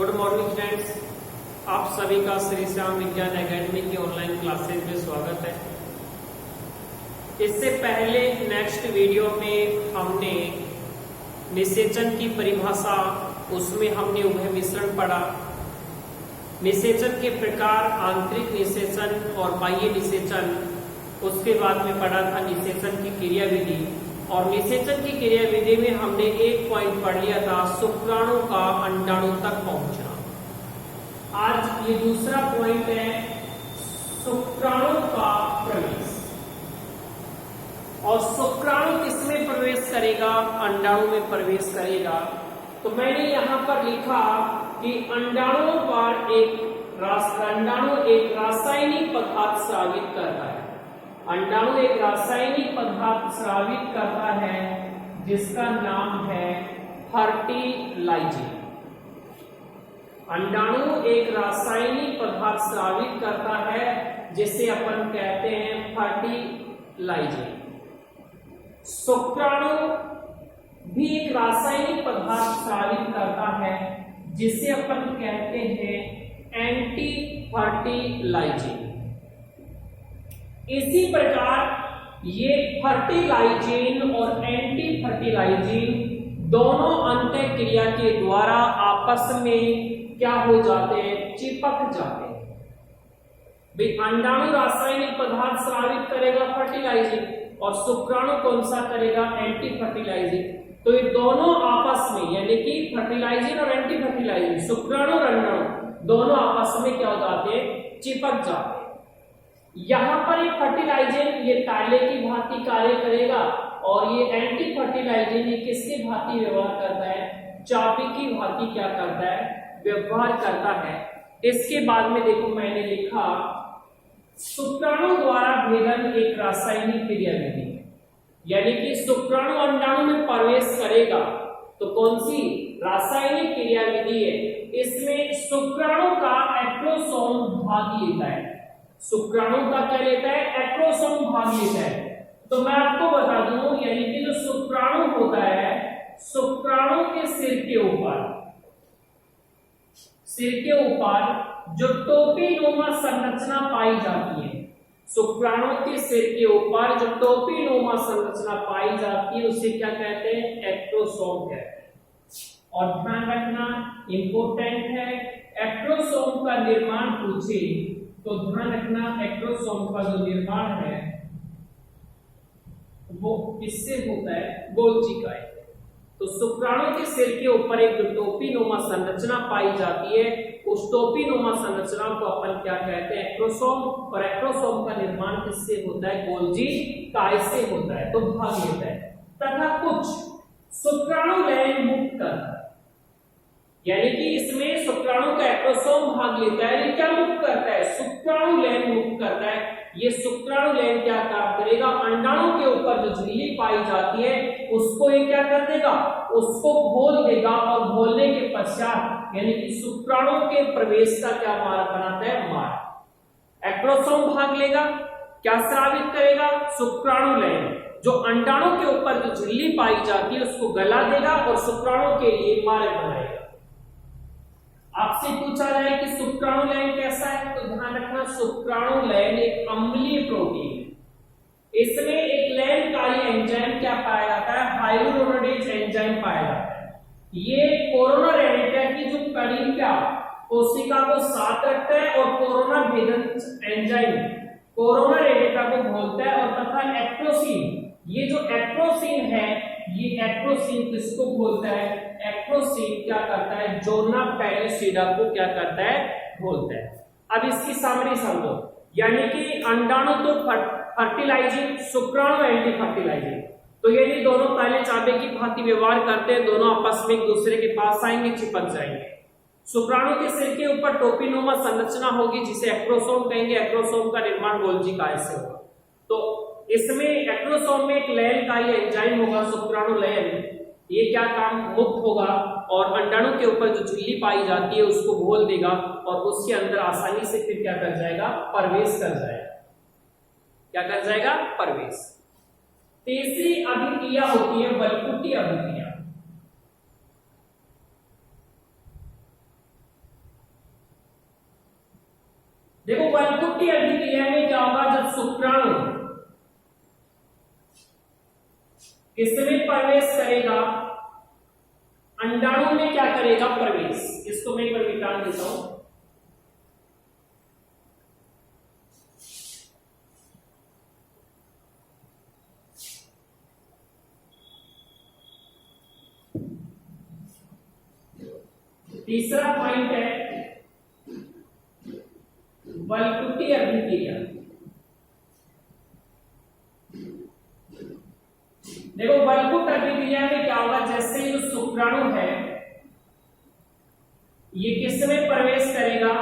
Good morning friends, आप सभी का श्री श्याम विज्ञान एकेडमी की ऑनलाइन क्लासेज में स्वागत है। इससे पहले नेक्स्ट वीडियो में हमने निषेचन की परिभाषा, उसमें हमने उभय मिश्रण पढ़ा। निषेचन के प्रकार, आंतरिक निषेचन और बाह्य निषेचन, उसके बाद में पढ़ा था निषेचन की क्रियाविधि। और निषेचन की क्रियाविधि में हमने एक पॉइंट पढ़ लिया था, शुक्राणु का अंडाणु तक पहुंचना। आज ये दूसरा पॉइंट है, शुक्राणु का प्रवेश। और शुक्राणु किसमें प्रवेश करेगा? अंडाणु में प्रवेश करेगा। तो मैंने यहाँ पर लिखा कि अंडाणु एक रासायनिक पदार्थ स्रावित करता है। अंडाणु एक रासायनिक पदार्थ स्रावित करता है जिसका नाम है फर्टिलाइजिंग। अंडाणु एक रासायनिक पदार्थ स्रावित करता है जिसे अपन कहते हैं फर्टिलाइजिंग। शुक्राणु भी एक रासायनिक पदार्थ स्रावित करता है जिसे अपन कहते हैं एंटी फर्टिलाइजिंग। इसी प्रकार ये फर्टिलाइजिंग और एंटी फर्टिलाइजिंग दोनों अंतःक्रिया के द्वारा आपस में क्या हो जाते हैं? चिपक जाते हैं। भाई अंडाणु रासायनिक पदार्थ स्रावित करेगा फर्टिलाइजिंग और शुक्राणु कौन सा करेगा? Anti fertilising. तो ये दोनों आपस में, यानी कि फर्टिलाइजिंग और एंटी फर्टिलाइजिंग, शुक्राणु और अंडाणु दोनों आपस में क्या हो जाते हैं? चिपक जाते हैं। यहां पर एक फर्टिलाइजेंट ये ताले की भांति कार्य करेगा और ये एंटी फर्टिलाइजेंट ये किसके भांति व्यवहार करता है? चाबी की भांति क्या करता है? व्यवहार करता है। इसके बाद में देखो मैंने लिखा, शुक्राणु द्वारा भेदन एक रासायनिक क्रियाविधि, यानी कि शुक्राणु अंडाणु में प्रवेश करेगा तो कौन सी रासायनिक क्रियाविधि है? इसमें शुक्राणु का एक्रोसोम भाग लेता है। शुक्राणु का क्या लेता है? एक्रोसोम भाग लेता है। तो मैं आपको बता दूं, यानी कि जो शुक्राणु होता है, शुक्राणु के सिर के ऊपर जो टोपीनुमा संरचना पाई जाती है, शुक्राणु के सिर के ऊपर जो टोपीनुमा संरचना पाई जाती है उसे क्या कहते हैं? एक्रोसोम कहते हैं। और ध्यान रखना, इंपोर्टेंट है, एक्रोसोम का निर्माण पूछे तो ध्यान रखना, एक्रोसोम का जो निर्माण है वो किससे होता है? गोल्जी का है। तो शुक्राणु के सिर के ऊपर एक जो टोपीनुमा संरचना पाई जाती है, उस टोपीनुमा संरचना को अपन क्या कहते हैं? एक्रोसोम। और एक्रोसोम का निर्माण किससे होता है? गोल्जी काय से होता है, तो भाग लेता है। तथा कुछ शुक्राणु लयन मुक्त करता है, यानी कि इसमें शुक्राणु का एक्रोसोम भाग लेता है। ये क्या मुक्त करता है? शुक्राणु लयन मुक्त करता है। ये शुक्राणु लयन क्या काम करेगा? अंडाणु के ऊपर जो झिल्ली पाई जाती है उसको ये क्या कर देगा? उसको घोल देगा। और घोलने के पश्चात यानी कि शुक्राणु के प्रवेश का क्या मार्ग बनाता है? मार्ग। एक्रोसोम भाग लेगा, क्या स्रावित करेगा? शुक्राणु लयन। जो अंडाणु के ऊपर जो झिल्ली पाई जाती है उसको गला देगा और शुक्राणु के लिए मार्ग बनाएगा। आपसे पूछा जाए कि शुक्राणु लयन कैसा है, तो ध्यान रखना, शुक्राणु लयन एक अम्लीय प्रोटीन है। इसमें एक लयनकारी एंजाइम क्या पाया जाता है? हाइलुरोनिडेज एंजाइम पाया जाता है। ये कोरोना रेडिटा की जो कड़ी क्या कोशिका को साथ रखता है और कोरोना भेदन एंजाइम कोरोना रेडिटा को घोलता है। और तथा एक्रोसिन, ये जो एक्रोसिन है, ये एक्रोसिन किसको घोलता है? एक्रोसिन क्या करता है? जोना पैलिसिडा को क्या करता है? घोलता है। अब इसकी सामरी समझो, यानी कि अंडाणु तो फर्टिलाइजिंग, शुक्राणु एंटी फर्टिलाइजिंग। तो ये दोनों पहले चाबे की भांति व्यवहार करते हैं, दोनों आपस में एक दूसरे के पास आएंगे, चिपक जाएंगे। शुक्राणु के सिर के ऊपर टोपीनुमा संरचना होगी जिसे एक्रोसोम कहेंगे। एक्रोसोम का निर्माण गोल्जी काय से होगा। तो इसमें एक्रोसोम में एक लयनकारी एंजाइम होगा, शुक्राणु लयन। ये क्या काम? मुक्त होगा और अंडाणु के ऊपर जो झिल्ली पाई जाती है उसको घोल देगा और उसके अंदर आसानी से फिर क्या कर जाएगा? प्रवेश कर जाएगा। क्या कर जाएगा? प्रवेश। तीसरी अभिक्रिया होती है बलकुटी अभिक्रिया। शुक्राणु किसमें प्रवेश करेगा, अंडाणु में क्या करेगा, प्रवेश। इसको मैं एक बार मिटा देता हूं। तीसरा पॉइंट है वल्कुटी अभिक्रिया। देखो वल्कुट अभिक्रिया में क्या होगा, जैसे जो शुक्राणु है ये किसमें प्रवेश करेगा,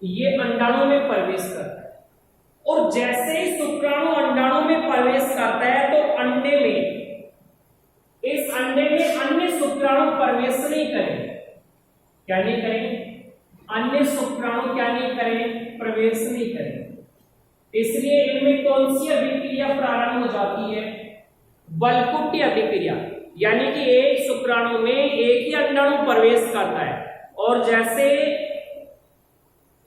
ये अंडाणु में प्रवेश करता है, और जैसे ही शुक्राणु अंडाणु में प्रवेश करता है तो अंडे में, इस अंडे में अन्य शुक्राणु प्रवेश नहीं करेंगे। क्या नहीं करेंगे, अन्य शुक्राणु क्या नहीं करें, प्रवेश नहीं करें। इसलिए इनमें कौन सी अभिक्रिया प्रारंभ हो जाती है, वल्कुटी अभिक्रिया। यानी कि एक शुक्राणु में एक ही अंडाणु प्रवेश करता है, और जैसे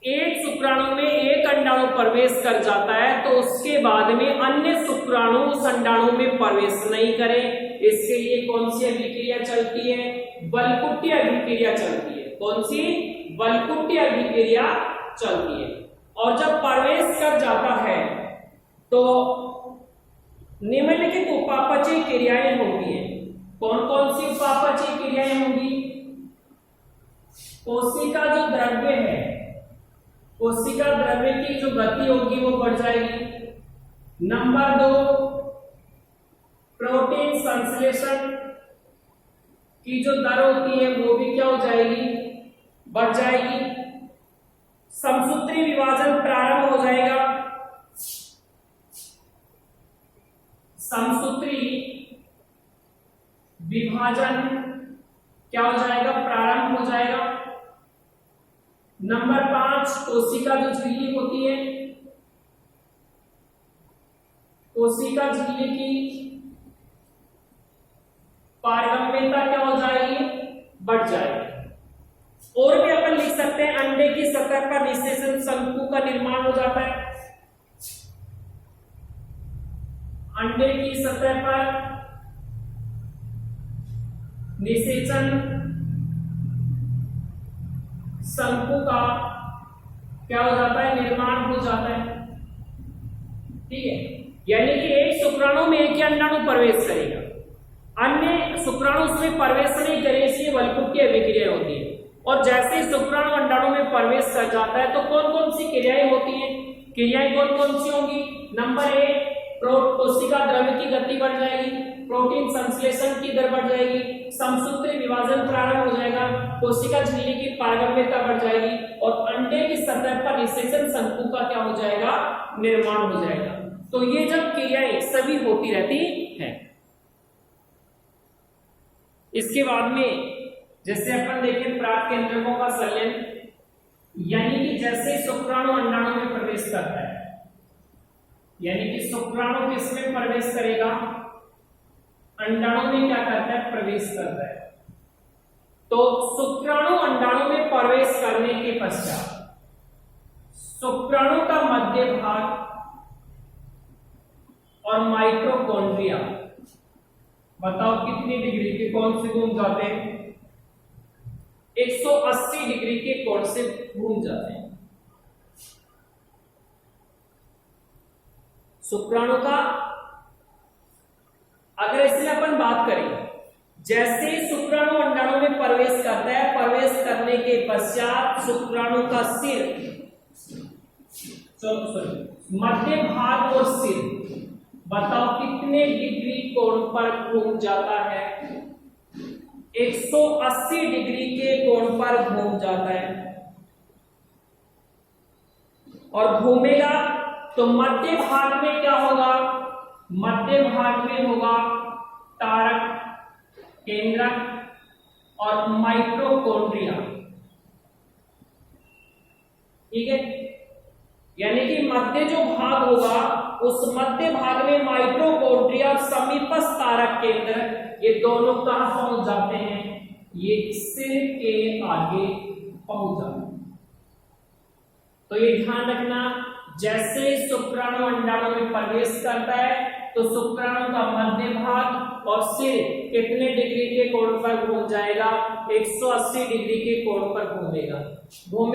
एक शुक्राणु में एक अंडाणु प्रवेश कर जाता है तो उसके बाद में अन्य शुक्राणु उस अंडाणु में प्रवेश नहीं करें। इसके लिए कौन सी अभिक्रिया चलती है, वल्कुटी अभिक्रिया चलती है। कौन सी, वल्कुटी अभिक्रिया चलती है। और जब प्रवेश कर जाता है तो निम्नलिखित उपापचय क्रियाएं होती है। कौन कौन सी उपापचय क्रियाएं होंगी, कोशिका जो द्रव्य है, कोशिका द्रव्य की जो गति होगी वो बढ़ जाएगी। नंबर 2, प्रोटीन संश्लेषण की जो दर होती है वो भी क्या हो जाएगी, बढ़ जाएगी। समसूत्री विभाजन प्रारंभ हो जाएगा, समसूत्री विभाजन क्या हो जाएगा, प्रारंभ हो जाएगा। नंबर 5, कोशिका जो झिल्ली होती है, कोशिका झिल्ली की पारगम्यता क्या हो जाएगी, बढ़ जाएगी। और भी अपन लिख सकते हैं, अंडे की सतह पर निषेचन शंकु का निर्माण हो जाता है। अंडे की सतह पर निषेचन शंकु का क्या हो जाता है, निर्माण हो जाता है। ठीक है, यानी कि एक शुक्राणु में एक ही अंडाणु प्रवेश करेगा, अन्य शुक्राणु उसमें प्रवेश नहीं करे, इसलिए वल्कुटी अभिक्रिया होती है। और जैसे ही शुक्राणु अंडाणु में प्रवेश कर जाता है तो कौन कौन सी क्रियाएं होती हैं, क्रियाएं कौन कौन सी होंगी। नंबर 1, कोशिका द्रव्य की गति बढ़ जाएगी, प्रोटीन संश्लेषण की दर बढ़ जाएगी, समसूत्री विभाजन प्रारंभ हो जाएगा, कोशिका झिल्ली की पारगम्यता बढ़ जाएगी, और अंडे की सतह पर निषेचन शंकु का क्या हो जाएगा, निर्माण हो जाएगा। तो ये जब क्रियाएं सभी होती रहती है। इसके बाद में जैसे अपन देखें प्राप्त केंद्रकों का संलयन, यानी कि जैसे शुक्राणु अंडाणु में प्रवेश करता है, यानी कि शुक्राणु किसमें प्रवेश करेगा, अंडाणु में क्या करता है, प्रवेश करता है। तो शुक्राणु अंडाणु में प्रवेश करने के पश्चात शुक्राणु का मध्य भाग और माइटोकॉन्ड्रिया बताओ कितनी डिग्री के कोण से घूम जाते हैं, 180 डिग्री के कोण से घूम जाते हैं। शुक्राणु का अगर इसमें अपन बात करें, जैसे शुक्राणु अंडाणु में प्रवेश करता है, प्रवेश करने के पश्चात शुक्राणु का सिर, मध्य भाग और सिर बताओ कितने डिग्री कोण पर घूम जाता है, 180 डिग्री के कोण पर घूम जाता है। और घूमेगा तो मध्य भाग में क्या होगा, मध्य भाग में होगा तारक, केंद्रक और माइटोकॉन्ड्रिया। ठीक है, यानी कि मध्य जो भाग होगा उस मध्य भाग में माइटोकॉन्ड्रिया और समीपस्थ तारक केंद्र, ये दोनों कहां पहुंच जाते हैं, ये सिर के आगे पहुंच जाते हैं। तो ये ध्यान रखना, जैसे शुक्राणु अंडाणु में प्रवेश करता है तो शुक्राणु का मध्य भाग और सिर कितने डिग्री के कोण पर घूम जाएगा? 180 डिग्री के कोण पर घूमेगा। तो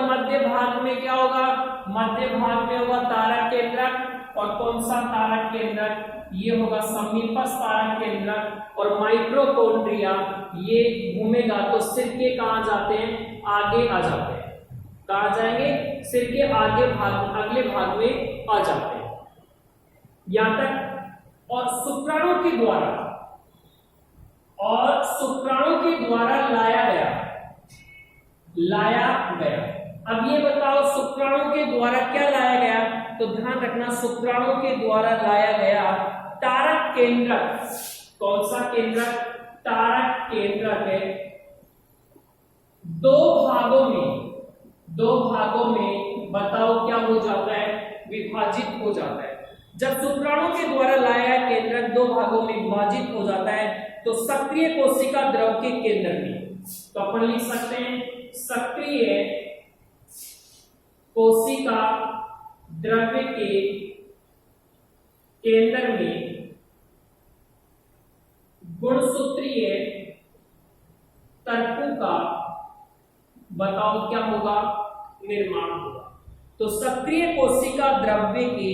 मध्य भाग में क्या होगा? मध्य भाग में होगा तारक केंद्रक। और कौन सा तारक केंद्रक? ये होगा समीपस्थ तारक केंद्रक। और माइटोकॉन्ड्रिया ये घूमेगा तो सिर के कहां जाते हैं? आगे आ जाते हैं। कहां जाएंगे? सिर के आगे भाग, अगले भाग में आ जाते हैं। यहां तक। और शुक्राणु के द्वारा लाया गया। अब ये बताओ शुक्राणु के द्वारा क्या लाया गया? तो ध्यान रखना, शुक्राणु के द्वारा लाया गया तारक केंद्रक। कौन सा केंद्रक? तारक केंद्रक है। दो भागों में बताओ क्या हो जाता है? विभाजित हो जाता है। जब शुक्राणु के द्वारा लाया केंद्रक दो भागों में विभाजित हो जाता है तो सक्रिय कोशिका द्रव के केंद्र में, तो अपन लिख सकते हैं सक्रिय कोशिका द्रव के केंद्र में गुणसूत्रीय तर्कों का बताओ क्या होगा? निर्माण होगा। तो सक्रिय कोशिका द्रव्य के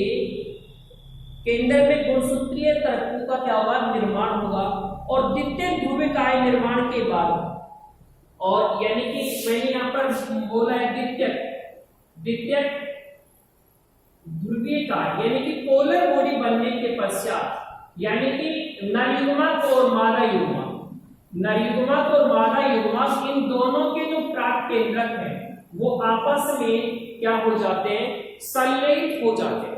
केंद्र में गुणसूत्रीय तर्कों का क्या होगा? निर्माण होगा। और द्वितीयक ध्रुवीय निर्माण के बाद, और यानी कि मैंने यहां पर बोला है द्वितीयक ध्रुवीय यानी कि पोलर बॉडी बनने के पश्चात, यानी कि नरयुग्मक और मादा युग्मक इन दोनों के जो प्राक केंद्रक है वो आपस में क्या हो जाते हैं? संलयित हो जाते हैं।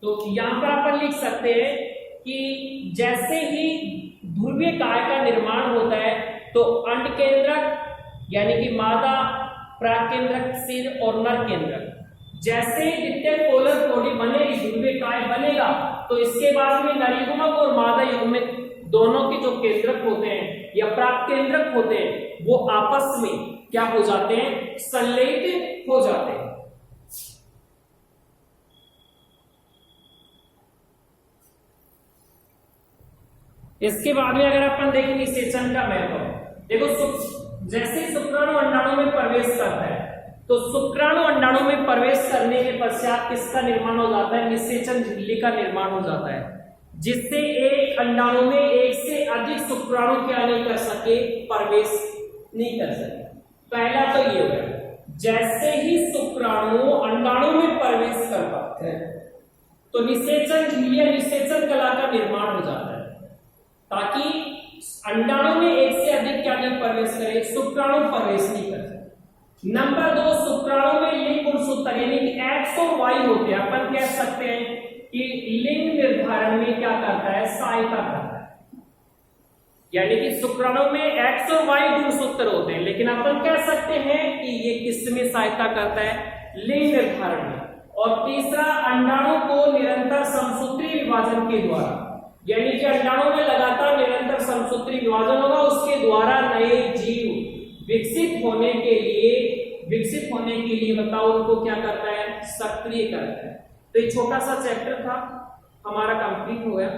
तो यहां पर अपन लिख सकते हैं कि जैसे ही ध्रुवीय काय का निर्माण होता है तो अंड केंद्रक यानी कि मादा, प्राक केंद्रक सिर और नर केंद्रक, जैसे ही द्वितीयक पोलर बॉडी बनेगी, ध्रुवीय काय बनेगा, तो इसके बाद में नरयुग्मक और मादा युग्मक दोनों के जो केंद्रक होते हैं या प्राक केंद्रक होते हैं वो आपस में क्या हो जाते हैं? संलयित हो जाते हैं। इसके बाद में अगर अपन देखें निषेचन का महत्व, देखो जैसे शुक्राणु अंडाणु में प्रवेश करता है तो शुक्राणु अंडाणु में प्रवेश करने के पश्चात किसका निर्माण हो जाता है? निषेचन झिल्ली का निर्माण हो जाता है, जिससे एक अंडाणु में एक से अधिक शुक्राणु क्या नहीं कर सके? प्रवेश नहीं कर सके। पहला तो ये हो गया, जैसे ही शुक्राणु अंडाणु में प्रवेश करता है तो निषेचन झिल्ली या निषेचन कला का निर्माण हो जाता है, ताकि अंडाणु में एक से अधिक क्या नहीं प्रवेश करे? शुक्राणु प्रवेश नहीं कर सके। नंबर 2, शुक्राणु में लिंग गुणसूत्र यानी कि एक्स और वाई होते हैं। अपन कह सकते हैं कि लिंग निर्धारण में क्या करता है? सहायता करता है। यानी कि शुक्राणु में एक्स और वाई गुणसूत्र होते हैं, लेकिन अपन कह सकते हैं कि ये किस में सहायता करता है? लिंग निर्धारण में। और तीसरा, अंडाणु को निरंतर समसूत्री विभाजन के द्वारा, यानी कि अंडाणु में लगातार निरंतर समसूत्री विभाजन होगा, उसके द्वारा नए जीव विकसित होने के लिए बताओ उनको क्या करता है? सक्रिय करता है। तो ये छोटा सा चैप्टर था हमारा, कंप्लीट हो गया।